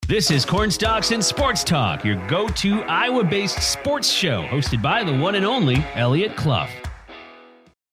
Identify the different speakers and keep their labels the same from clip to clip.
Speaker 1: This is Cornstalks and Sports Talk, your go-to Iowa-based sports show, hosted by the one and only Eliot Clough.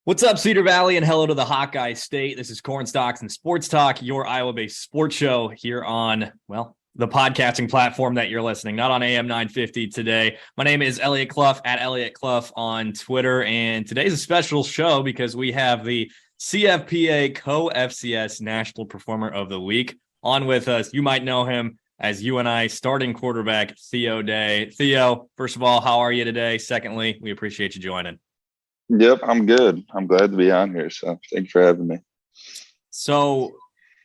Speaker 2: What's up, Cedar Valley, and hello to the Hawkeye State. This is Cornstalks and Sports Talk, your Iowa-based sports show here on, well, the podcasting platform that you're listening, not on AM 950 today. My name is Eliot Clough, at Eliot Clough on Twitter, and today's a special show because we have the CFPA Co-FCS National Performer of the Week on with us. You might know him as UNI starting quarterback Theo Day. Theo, first of all, how are you today? Secondly, we appreciate you joining.
Speaker 3: Yep, I'm good. I'm glad to be on here, so thanks for having me.
Speaker 2: So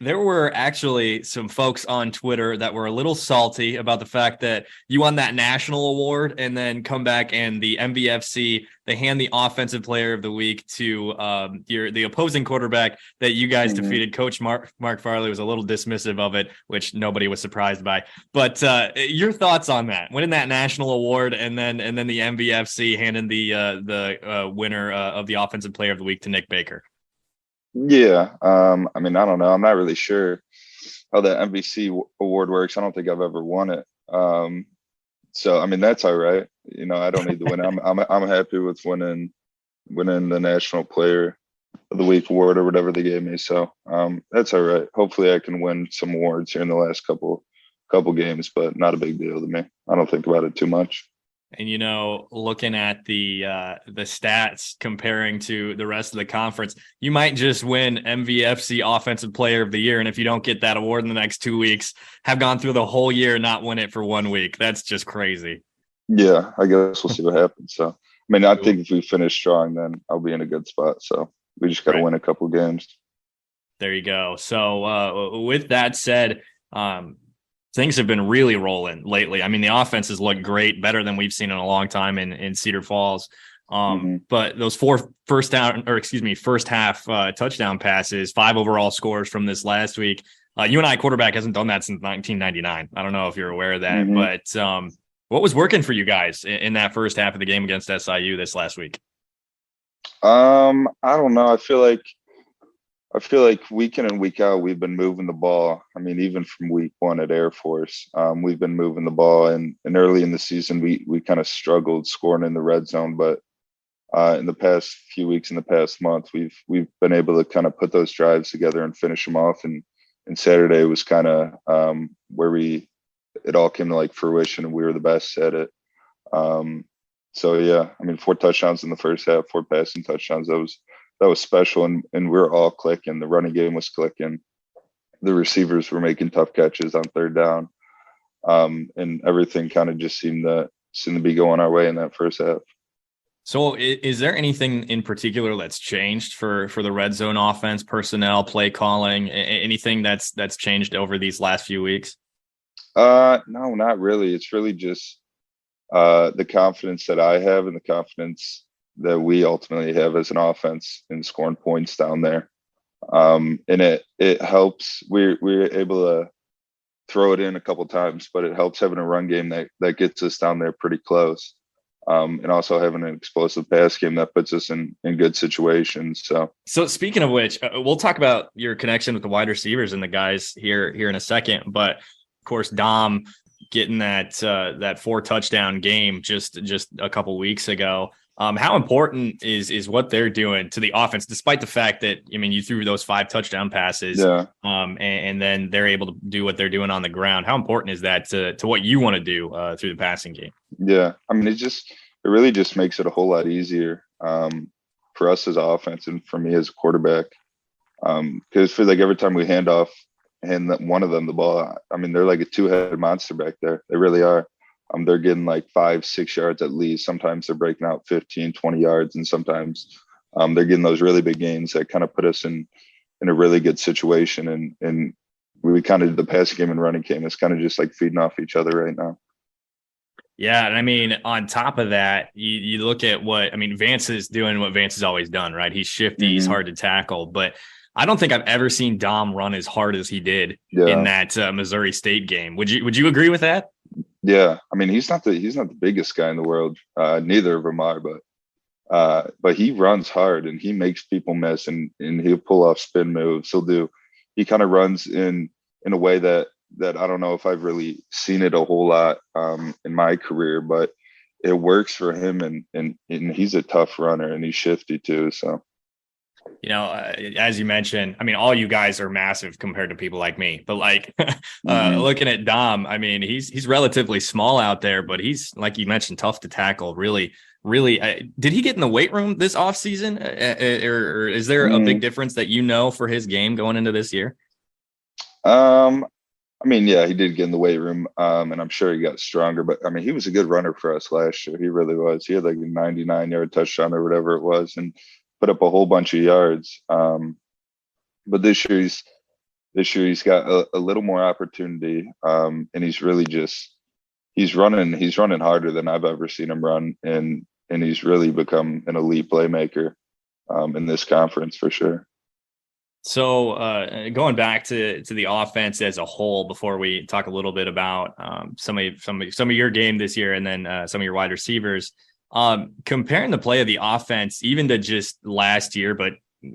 Speaker 2: there were actually some folks on Twitter that were a little salty about the fact that you won that national award and then come back and the MVFC, they hand the offensive player of the week to the opposing quarterback that you guys defeated. Coach Mark Farley was a little dismissive of it, which nobody was surprised by. But your thoughts on that, winning that national award and then the MVFC handing the winner of the offensive player of the week to Nick Baker?
Speaker 3: Yeah. I don't know. I'm not really sure how the MVC award works. I don't think I've ever won it. So, that's all right. I don't need to win. I'm happy with winning the National Player of the Week award or whatever they gave me. So, that's all right. Hopefully I can win some awards here in the last couple games, but not a big deal to me. I don't think about it too much.
Speaker 2: And, looking at the stats comparing to the rest of the conference, you might just win MVFC Offensive Player of the Year. And if you don't get that award in the next 2 weeks, have gone through the whole year and not win it for 1 week. That's just crazy.
Speaker 3: Yeah, I guess we'll see what happens. So, I think if we finish strong, then I'll be in a good spot. So we just got to win a couple games.
Speaker 2: There you go. So with that said, things have been really rolling lately. The offense has looked great, better than we've seen in a long time in Cedar Falls. But those first half touchdown passes, 5 overall scores from this last week. UNI Quarterback hasn't done that since 1999. I don't know if you're aware of that, but what was working for you guys in that first half of the game against SIU this last week?
Speaker 3: I don't know. I feel like week in and week out, we've been moving the ball. Even from week 1 at Air Force, we've been moving the ball. And early in the season, we kind of struggled scoring in the red zone. But in the past few weeks, in the past month, we've been able to kind of put those drives together and finish them off. And Saturday was kind of where it all came to fruition, and we were the best at it. So yeah, 4 touchdowns in the first half, 4 passing touchdowns. That was special, and we were all clicking. The running game was clicking. The receivers were making tough catches on third down, and everything kind of just seemed to be going our way in that first half.
Speaker 2: So, is there anything in particular that's changed for the red zone offense, personnel, play calling, anything that's changed over these last few weeks?
Speaker 3: No, not really. It's really just the confidence that I have and the confidence that we ultimately have as an offense in scoring points down there. And it helps. We're able to throw it in a couple times, but it helps having a run game that gets us down there pretty close. And also having an explosive pass game that puts us in good situations. So
Speaker 2: speaking of which, we'll talk about your connection with the wide receivers and the guys here in a second. But of course, Dom getting that 4 touchdown game just a couple weeks ago. How important is what they're doing to the offense, despite the fact that, you threw those 5 touchdown passes, and then they're able to do what they're doing on the ground? How important is that to what you want to do through the passing game?
Speaker 3: Yeah, it really just makes it a whole lot easier for us as offense and for me as a quarterback. Because for every time we hand one of them the ball, they're like a 2-headed monster back there. They really are. They're getting 5-6 yards at least. Sometimes they're breaking out 15, 20 yards. And sometimes they're getting those really big gains that kind of put us in a really good situation. And we kind of, the passing game and running game is kind of just feeding off each other right now.
Speaker 2: Yeah. And on top of that, you look at Vance is doing what Vance has always done, right? He's shifty, he's hard to tackle, but I don't think I've ever seen Dom run as hard as he did in that Missouri State game. Would you agree with that?
Speaker 3: Yeah, he's not the biggest guy in the world. Neither of them are, but he runs hard and he makes people miss, and he'll pull off spin moves. He kind of runs in a way that that I don't know if I've really seen it a whole lot in my career, but it works for him, and he's a tough runner, and he's shifty too. So,
Speaker 2: as you mentioned, I mean, all you guys are massive compared to people like me, but like looking at Dom, I mean, he's relatively small out there, but he's, like you mentioned, tough to tackle. Really, did he get in the weight room this offseason? Or is there a big difference that for his game going into this year?
Speaker 3: I mean, yeah, he did get in the weight room, and I'm sure he got stronger. But I mean, he was a good runner for us last year. He really was. He had like a 99-yard touchdown or whatever it was, and put up a whole bunch of yards. But this year he's got a little more opportunity, and he's really he's running harder than I've ever seen him run, and he's really become an elite playmaker in this conference for sure.
Speaker 2: So going back to the offense as a whole, before we talk a little bit about some of your game this year, and then some of your wide receivers, comparing the play of the offense even to just last year, but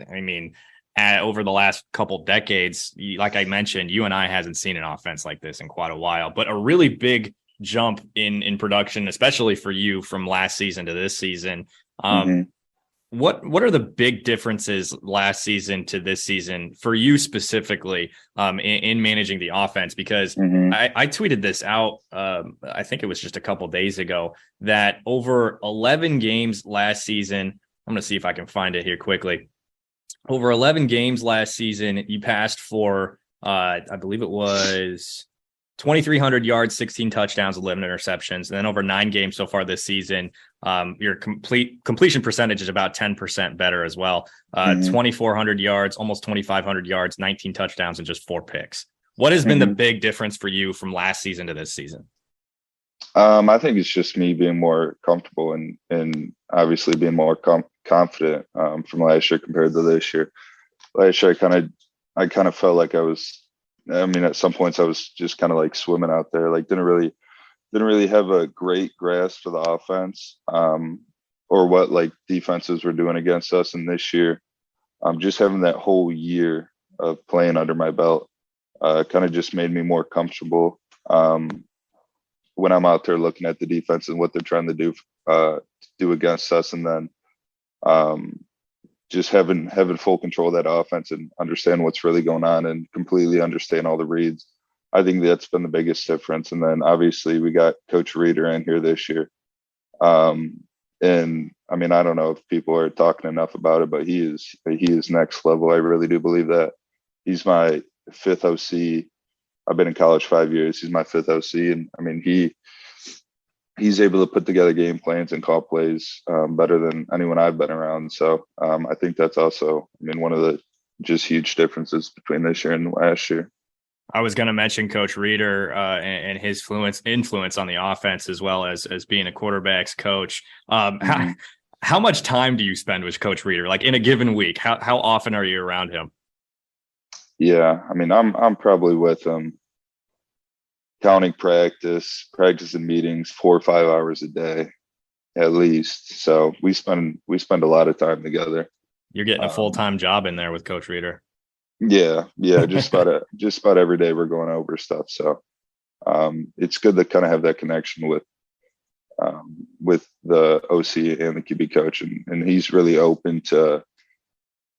Speaker 2: I mean over the last couple decades, like I mentioned, UNI hasn't seen an offense like this in quite a while, but a really big jump in production, especially for you from last season to this season. What are the big differences last season to this season for you specifically in managing the offense? Because I tweeted this out, I think it was just a couple days ago, that over 11 games last season, I'm going to see if I can find it here quickly. Over 11 games last season, you passed for, I believe it was 2,300 yards, 16 touchdowns, 11 interceptions. And then over 9 games so far this season, your completion percentage is about 10% better as well. 2,400 yards, almost 2,500 yards, 19 touchdowns, and just 4 picks. What has been the big difference for you from last season to this season?
Speaker 3: I think it's just me being more comfortable and obviously being more confident from last year compared to this year. Last year, I kind of felt like at some points I was just kind of like swimming out there, like didn't really have a great grasp of the offense or what like defenses were doing against us. And this year, just having that whole year of playing under my belt kind of just made me more comfortable when I'm out there looking at the defense and what they're trying to do against us. And then just having full control of that offense and understand what's really going on and completely understand all the reads. I think that's been the biggest difference. And then obviously we got Coach Reeder in here this year. And I mean, I don't know if people are talking enough about it, but he is next level. I really do believe that. He's my 5th OC. I've been in college 5 years. He's my 5th OC. And I mean, he's able to put together game plans and call plays better than anyone I've been around. So I think that's also, one of the just huge differences between this year and last year.
Speaker 2: I was going to mention Coach Reeder and his influence on the offense, as well as being a quarterback's coach. How much time do you spend with Coach Reeder? Like in a given week, how often are you around him?
Speaker 3: Yeah, I'm probably with him, counting practice and meetings, 4 or 5 hours a day, at least. So we spend a lot of time together.
Speaker 2: You're getting a full-time job in there with Coach Reeder.
Speaker 3: Yeah, just about every day we're going over stuff. So it's good to kind of have that connection with the OC and the QB coach, and he's really open to.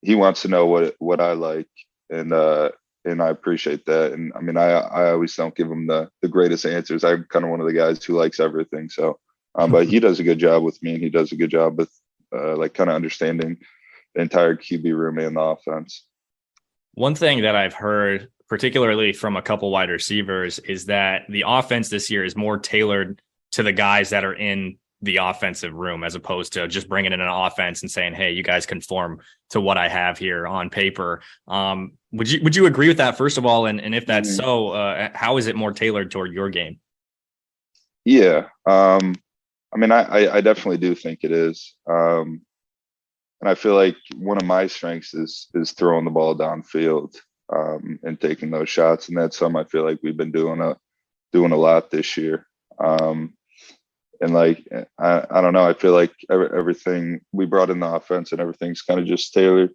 Speaker 3: He wants to know what I like, and I appreciate that. And I always don't give him the greatest answers. I'm kind of one of the guys who likes everything. So, but he does a good job with me, and he does a good job with like kind of understanding the entire QB room and the offense.
Speaker 2: One thing that I've heard, particularly from a couple wide receivers, is that the offense this year is more tailored to the guys that are in the offensive room, as opposed to just bringing in an offense and saying, hey, you guys conform to what I have here on paper. Would you agree with that, first of all? And if that's so, how is it more tailored toward your game?
Speaker 3: Yeah. I definitely do think it is. And I feel like one of my strengths is throwing the ball downfield and taking those shots. And that's something I feel like we've been doing a lot this year. And like, I don't know, I feel like everything we brought in the offense and everything's kind of just tailored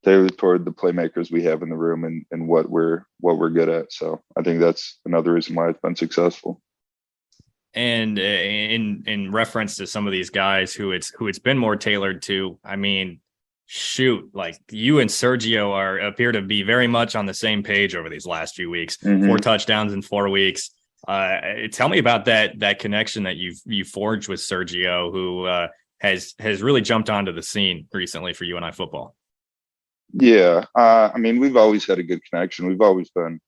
Speaker 3: tailored toward the playmakers we have in the room and what we're good at. So I think that's another reason why it's been successful.
Speaker 2: And in reference to some of these guys who it's been more tailored to, I mean, shoot, like you and Sergio appear to be very much on the same page over these last few weeks. 4 touchdowns in 4 weeks. Tell me about that connection that you've forged with Sergio, who has really jumped onto the scene recently for UNI football.
Speaker 3: Yeah, I mean, we've always had a good connection. We've always been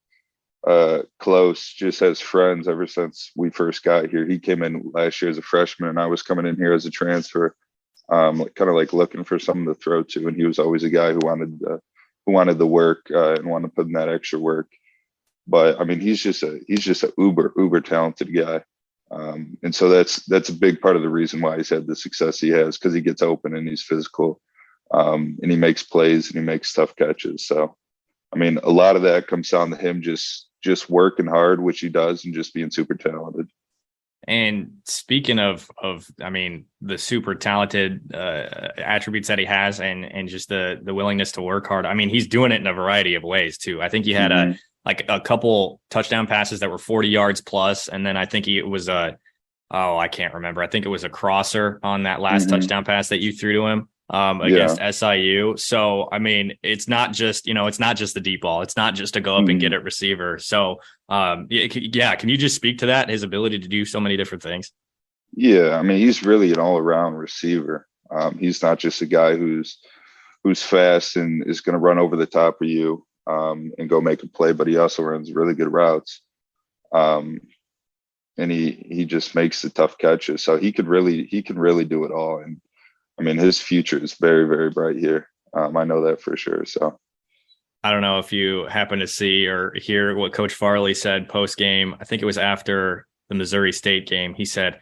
Speaker 3: close, just as friends ever since we first got here. He came in last year as a freshman, and I was coming in here as a transfer, kind of like looking for something to throw to. And he was always a guy who wanted the work and wanted to put in that extra work. But I mean, he's just a uber talented guy. And so that's a big part of the reason why he's had the success he has, because he gets open and he's physical, and he makes plays and he makes tough catches. So, I mean, a lot of that comes down to him just working hard, which he does, and just being super talented.
Speaker 2: And speaking of, I mean, the super talented attributes that he has, and just the willingness to work hard. I mean, he's doing it in a variety of ways too. I think he had a couple touchdown passes that were 40 yards plus, and then I think it was I can't remember. I think it was a crosser on that last touchdown pass that you threw to him against SIU. So, I mean, it's not just the deep ball. It's not just to go up and get at receiver. So, can you just speak to that, his ability to do so many different things?
Speaker 3: Yeah, I mean, he's really an all-around receiver. He's not just a guy who's fast and is going to run over the top of you and go make a play, but he also runs really good routes. And he just makes the tough catches. So he can really do it all. And I mean, his future is very, very bright here. I know that for sure. So
Speaker 2: I don't know if you happen to see or hear what Coach Farley said post game. I think it was after the Missouri State game. He said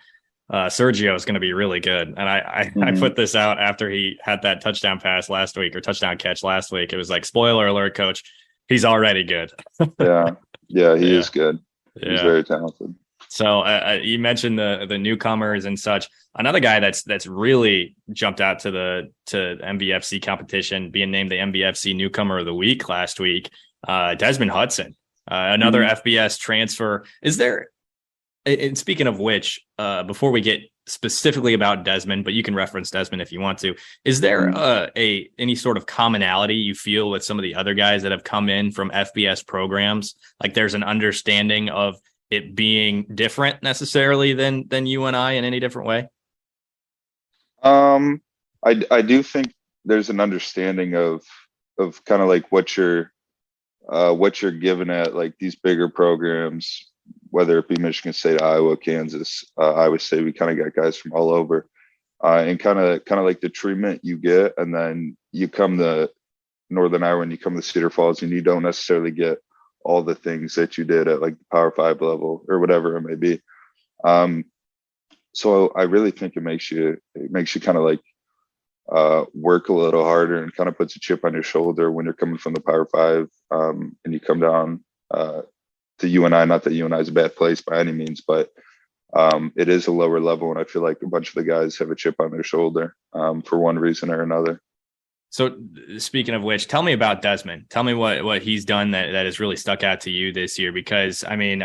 Speaker 2: Sergio is going to be really good. And I put this out after he had that touchdown pass last week, or touchdown catch last week. It was like, spoiler alert, Coach, he's already good.
Speaker 3: Yeah, he is good. He's very talented.
Speaker 2: So you mentioned the newcomers and such. Another guy that's really jumped out to MVFC competition, being named the MVFC Newcomer of the Week last week, Desmond Hutson, another FBS transfer. Is there? And speaking of which, before we get specifically about Desmond, but you can reference Desmond if you want to, is there any sort of commonality you feel with some of the other guys that have come in from FBS programs? Like there's an understanding of it being different necessarily than UNI in any different way?
Speaker 3: I do think there's an understanding of kind of like what you're given at like these bigger programs, whether it be Michigan State, Iowa, Kansas, Iowa State. We kind of got guys from all over, and kind of like the treatment you get, and then you come to Northern Iowa and you come to Cedar Falls and you don't necessarily get all the things that you did at like the Power 5 level or whatever it may be. So I really think it makes you kind of like work a little harder, and kind of puts a chip on your shoulder when you're coming from the Power 5 and you come down to UNI. Not that UNI is a bad place by any means, but it is a lower level, and I feel like a bunch of the guys have a chip on their shoulder for one reason or another.
Speaker 2: So speaking of which, tell me about Desmond. Tell me what he's done that has really stuck out to you this year, because I mean,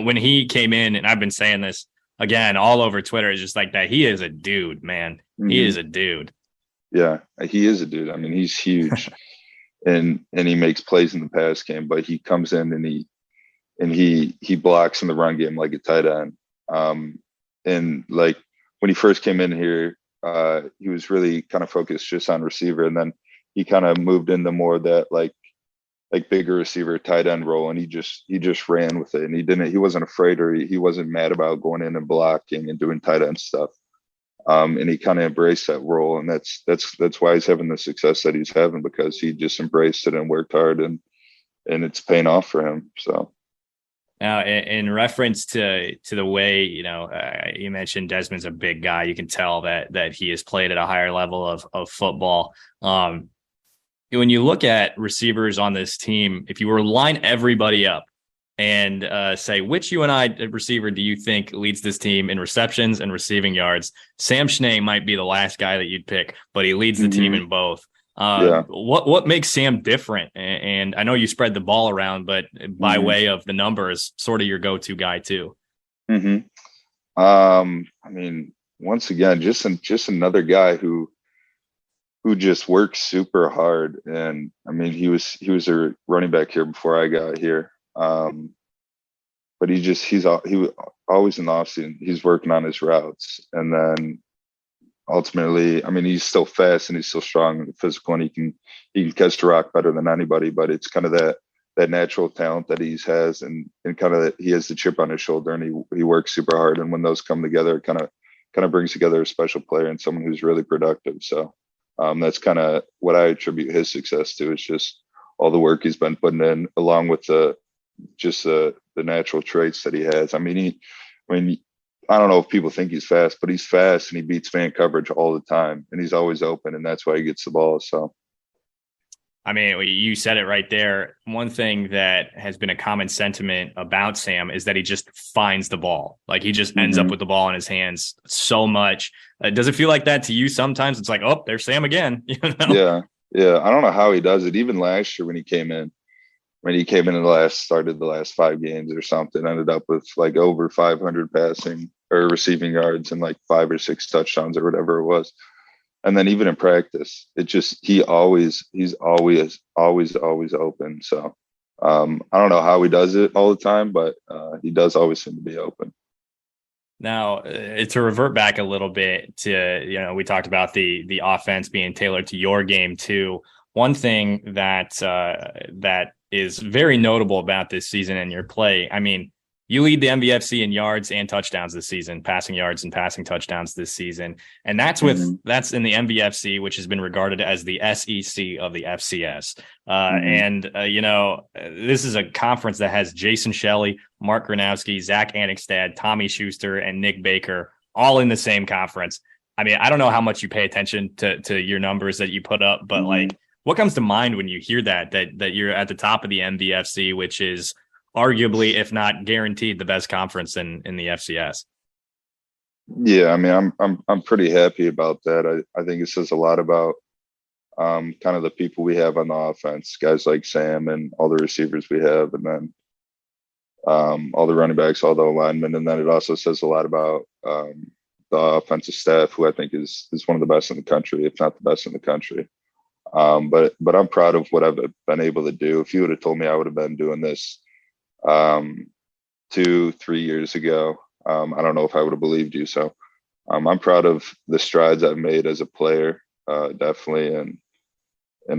Speaker 2: when he came in, and I've been saying this again all over Twitter, it's just like that. He is a dude, man. He is a dude.
Speaker 3: Yeah, he is a dude. I mean, he's huge and he makes plays in the pass game, but he comes in and he blocks in the run game like a tight end. And like when he first came in here, he was really kind of focused just on receiver, and then he kind of moved into more of that like bigger receiver tight end role, and he just ran with it, and he wasn't afraid, or he wasn't mad about going in and blocking and doing tight end stuff. And he kind of embraced that role, and that's why he's having the success that he's having, because he just embraced it and worked hard, and it's paying off for him. So.
Speaker 2: Now, in reference to the way, you mentioned Desmond's a big guy. You can tell that he has played at a higher level of football. When you look at receivers on this team, if you were to line everybody up and say, which UNI receiver do you think leads this team in receptions and receiving yards, Sam Schnee might be the last guy that you'd pick, but he leads the team in both. What makes Sam different? And I know you spread the ball around, but by way of the numbers, sort of your go-to guy too.
Speaker 3: I mean, once again, just another guy who just works super hard. And I mean, he was a running back here before I got here. But he was always in the offseason. He's working on his routes, and then ultimately, I mean, he's still fast and he's still strong and physical, and he can catch the rock better than anybody. But it's kind of that natural talent that he has, and kind of he has the chip on his shoulder, and he works super hard. And when those come together, it kind of brings together a special player and someone who's really productive. So that's kind of what I attribute his success to. It's just all the work he's been putting in, along with the natural traits that he has. I don't know if people think he's fast, but he's fast and he beats man coverage all the time, and he's always open, and that's why he gets the ball. So,
Speaker 2: I mean, you said it right there. One thing that has been a common sentiment about Sam is that he just finds the ball. Like, he just ends up with the ball in his hands so much. Does it feel like that to you sometimes? It's like, oh, there's Sam again. You know?
Speaker 3: Yeah. I don't know how he does it. Even last year when he came in and started the last 5 games or something, ended up with like over 500 passing or receiving yards and like 5 or 6 touchdowns or whatever it was. And then even in practice, he's always open. So I don't know how he does it all the time, but he does always seem to be open.
Speaker 2: Now, to revert back a little bit to, we talked about the offense being tailored to your game too. One thing that is very notable about this season and your play, I mean, you lead the MVFC in yards and touchdowns this season, passing yards and passing touchdowns this season. And that's that's in the MVFC, which has been regarded as the SEC of the FCS. This is a conference that has Jason Shelley, Mark Gronowski, Zach Annickstad, Tommy Schuster, and Nick Baker all in the same conference. I mean, I don't know how much you pay attention to your numbers that you put up, but like, what comes to mind when you hear that you're at the top of the MVFC, which is arguably, if not guaranteed, the best conference in the FCS?
Speaker 3: Yeah, I mean, I'm pretty happy about that. I think it says a lot about kind of the people we have on the offense, guys like Sam and all the receivers we have, and then all the running backs, all the linemen, and then it also says a lot about the offensive staff, who I think is one of the best in the country, if not the best in the country. But I'm proud of what I've been able to do. If you would have told me I would have been doing this 2-3 years ago, I don't know if I would have believed you. So I'm proud of the strides I've made as a player, definitely, and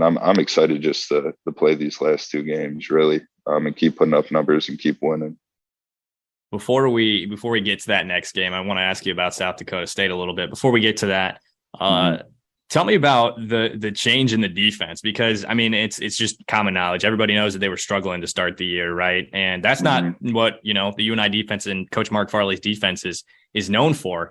Speaker 3: I'm excited just to play these last 2 games, really, and keep putting up numbers and keep winning.
Speaker 2: Before we get to that next game, I want to ask you about South Dakota State a little bit. Before we get to that, tell me about the change in the defense, because I mean, it's just common knowledge. Everybody knows that they were struggling to start the year, right? And that's not what, the UNI defense and Coach Mark Farley's defense is known for.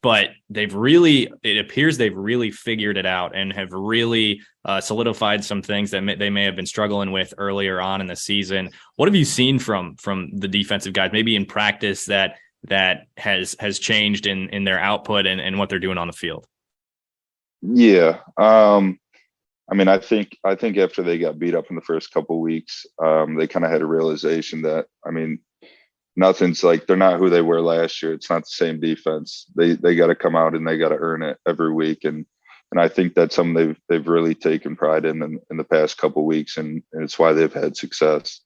Speaker 2: But it appears they've really figured it out and have really solidified some things that they may have been struggling with earlier on in the season. What have you seen from the defensive guys, maybe in practice, that has changed in their output and what they're doing on the field?
Speaker 3: Yeah. I mean, I think after they got beat up in the first couple of weeks, they kind of had a realization that, I mean, nothing's like, they're not who they were last year. It's not the same defense. They got to come out and they got to earn it every week. And I think that's something they've really taken pride in the past couple of weeks, and it's why they've had success.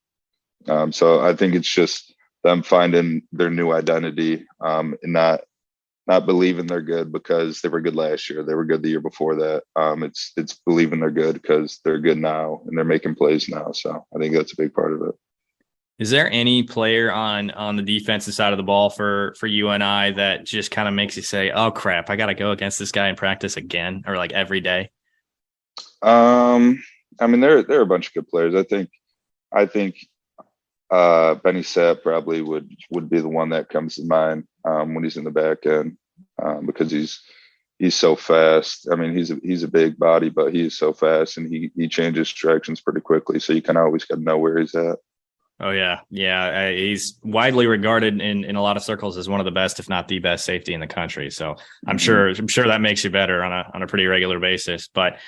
Speaker 3: So I think it's just them finding their new identity, and not believing they're good because they were good last year. They were good the year before that. It's believing they're good because they're good now and they're making plays now. So I think that's a big part of it.
Speaker 2: Is there any player on the defensive side of the ball for UNI that just kind of makes you say, oh crap, I got to go against this guy in practice again, or like every day?
Speaker 3: I mean, there are a bunch of good players. I think Benny Sapp probably would be the one that comes to mind when he's in the back end, because he's so fast. I mean, he's a big body, but he's so fast, and he changes directions pretty quickly. So you kind of always got to know where he's at.
Speaker 2: Oh, yeah. Yeah. He's widely regarded in a lot of circles as one of the best, if not the best safety in the country. So I'm sure that makes you better on a pretty regular basis. But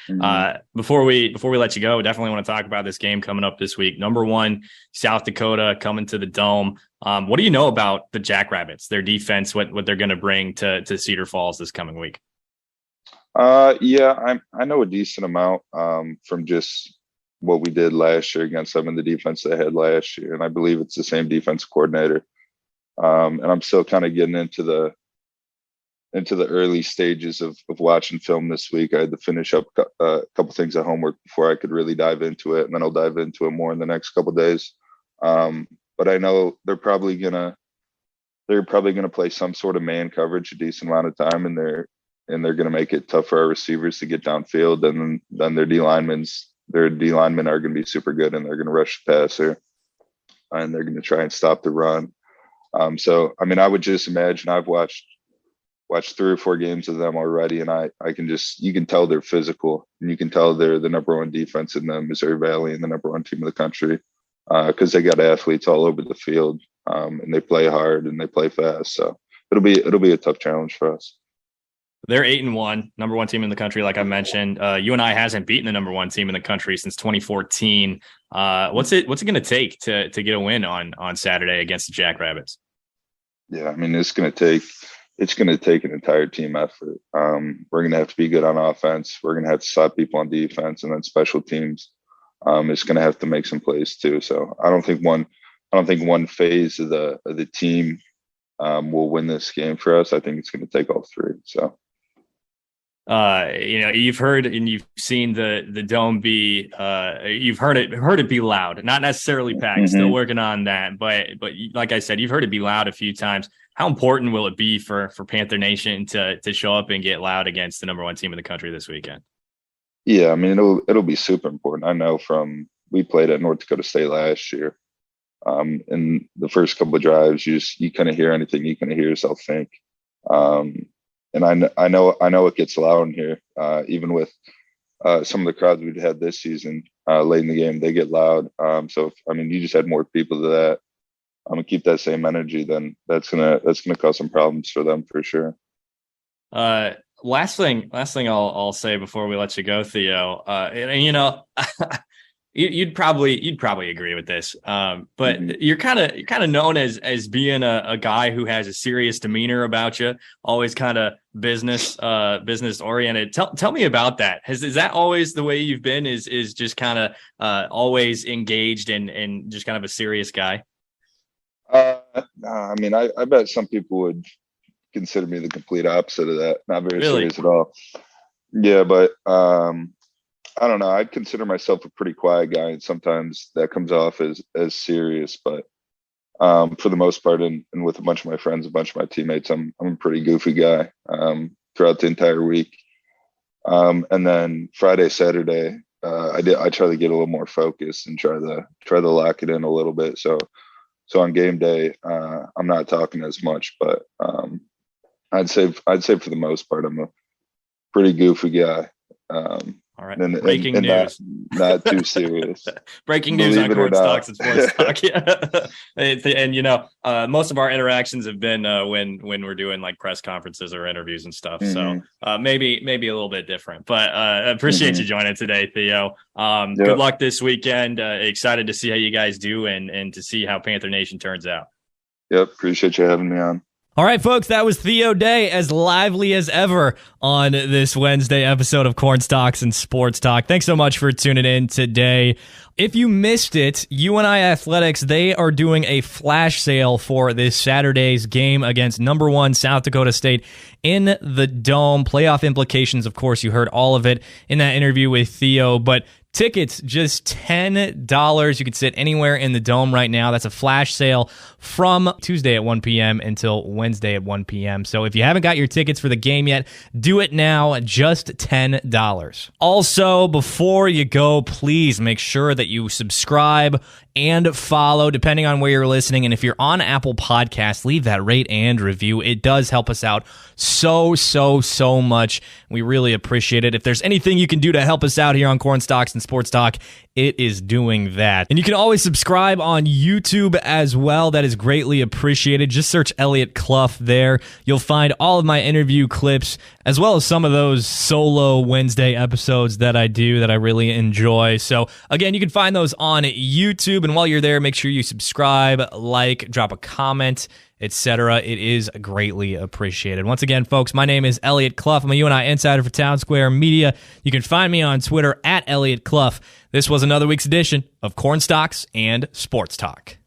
Speaker 2: before we let you go, definitely want to talk about this game coming up this week. Number 1, South Dakota coming to the Dome. What do you know about the Jackrabbits, their defense, what they're going to bring to Cedar Falls this coming week?
Speaker 3: Yeah, I know a decent amount from just what we did last year against them and the defense they had last year. And I believe it's the same defense coordinator. And I'm still kind of getting into the early stages of watching film this week. I had to finish up a couple things at homework before I could really dive into it. And then I'll dive into it more in the next couple of days. But I know they're probably gonna play some sort of man coverage a decent amount of time, and they're gonna make it tough for our receivers to get downfield. And then their D linemen are going to be super good, and they're going to rush the passer, and they're going to try and stop the run. So, I mean, I would just imagine I've watched 3 or 4 games of them already, and you can tell they're physical, and you can tell they're the number 1 defense in the Missouri Valley and the number 1 team in the country because they got athletes all over the field, and they play hard and they play fast. So it'll be a tough challenge for us.
Speaker 2: They're 8-1, number 1 team in the country. Like I mentioned, UNI hasn't beaten the number 1 team in the country since 2014. What's it going to take to get a win on Saturday against the Jackrabbits?
Speaker 3: Yeah, I mean, it's going to take an entire team effort. We're going to have to be good on offense. We're going to have to stop people on defense, and then special teams is going to have to make some plays too. So I don't think one phase of the team will win this game for us. I think it's going to take all 3. So.
Speaker 2: You've heard and you've seen the Dome be, you've heard it be loud, not necessarily packed, still working on that. But like I said, you've heard it be loud a few times. How important will it be for Panther Nation to show up and get loud against the number 1 team in the country this weekend?
Speaker 3: Yeah, I mean, it'll be super important. I know we played at North Dakota State last year. In the first couple of drives, you kind of hear anything you kind of hear yourself think. And I know it gets loud in here, even with some of the crowds we've had this season late in the game, they get loud. So you just add more people to that, and keep that same energy, then that's gonna cause some problems for them for sure.
Speaker 2: Last thing I'll say before we let you go, Theo. You'd probably agree with this, but you're kind of known as being a guy who has a serious demeanor about you, always kind of business oriented. Tell me about that. Is that always the way you've been? Is just kind of always engaged and just kind of a serious guy?
Speaker 3: I mean, I bet some people would consider me the complete opposite of that. Not very serious at all. Yeah, but I don't know. I'd consider myself a pretty quiet guy, and sometimes that comes off as serious. But for the most part, and with a bunch of my friends, a bunch of my teammates, I'm a pretty goofy guy throughout the entire week. And then Friday, Saturday, I try to get a little more focused and try to lock it in a little bit. So on game day, I'm not talking as much, but I'd say for the most part, I'm a pretty goofy guy.
Speaker 2: All right. Breaking news.
Speaker 3: Not too serious.
Speaker 2: Breaking news on Corn Stalks and Sports Talk. Yeah. And most of our interactions have been when we're doing like press conferences or interviews and stuff. So maybe a little bit different. But I appreciate you joining today, Theo. Good luck this weekend. Excited to see how you guys do and to see how Panther Nation turns out.
Speaker 3: Yep. Appreciate you having me on.
Speaker 1: All right, folks, that was Theo Day, as lively as ever on this Wednesday episode of Corn Stalks and Sports Talk. Thanks so much for tuning in today. If you missed it, UNI Athletics, they are doing a flash sale for this Saturday's game against number 1 South Dakota State in the Dome. Playoff implications, of course, you heard all of it in that interview with Theo, but tickets, just $10. You can sit anywhere in the Dome right now. That's a flash sale from Tuesday at 1 p.m. until Wednesday at 1 p.m. So if you haven't got your tickets for the game yet, do it now, just $10. Also, before you go, please make sure that you subscribe and follow, depending on where you're listening. And if you're on Apple Podcasts, leave that rate and review. It does help us out so much. We really appreciate it. If there's anything you can do to help us out here on Corn Stalks and Sports Talk, it is doing that. And you can always subscribe on YouTube as well. That is greatly appreciated. Just search Eliot Clough there. You'll find all of my interview clips, as well as some of those solo Wednesday episodes that I do that I really enjoy. So again, you can find those on YouTube. And while you're there, make sure you subscribe, like, drop a comment, etc. It is greatly appreciated. Once again, folks, my name is Eliot Clough. I'm a UNI insider for Town Square Media. You can find me on Twitter at Eliot Clough. This was another week's edition of Corn Stalks and Sports Talk.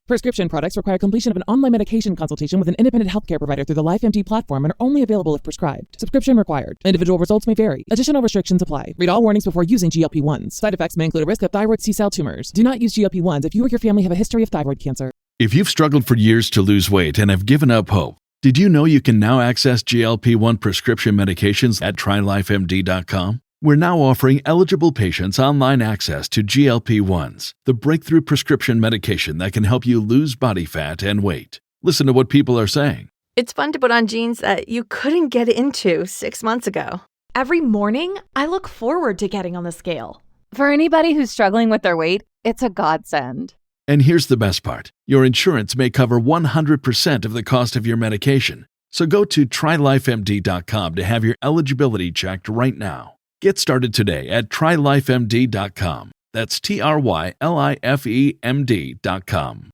Speaker 4: Prescription products require completion of an online medication consultation with an independent healthcare provider through the LifeMD platform and are only available if prescribed. Subscription required. Individual results may vary. Additional restrictions apply. Read all warnings before using GLP-1s. Side effects may include a risk of thyroid C-cell tumors. Do not use GLP-1s if you or your family have a history of thyroid cancer.
Speaker 5: If you've struggled for years to lose weight and have given up hope, did you know you can now access GLP-1 prescription medications at TryLifeMD.com? We're now offering eligible patients online access to GLP-1s, the breakthrough prescription medication that can help you lose body fat and weight. Listen to what people are saying.
Speaker 6: It's fun to put on jeans that you couldn't get into 6 months ago.
Speaker 7: Every morning, I look forward to getting on the scale.
Speaker 8: For anybody who's struggling with their weight, it's a godsend.
Speaker 5: And here's the best part. Your insurance may cover 100% of the cost of your medication. So go to TryLifeMD.com to have your eligibility checked right now. Get started today at TryLifeMD.com. That's TryLifeMD.com.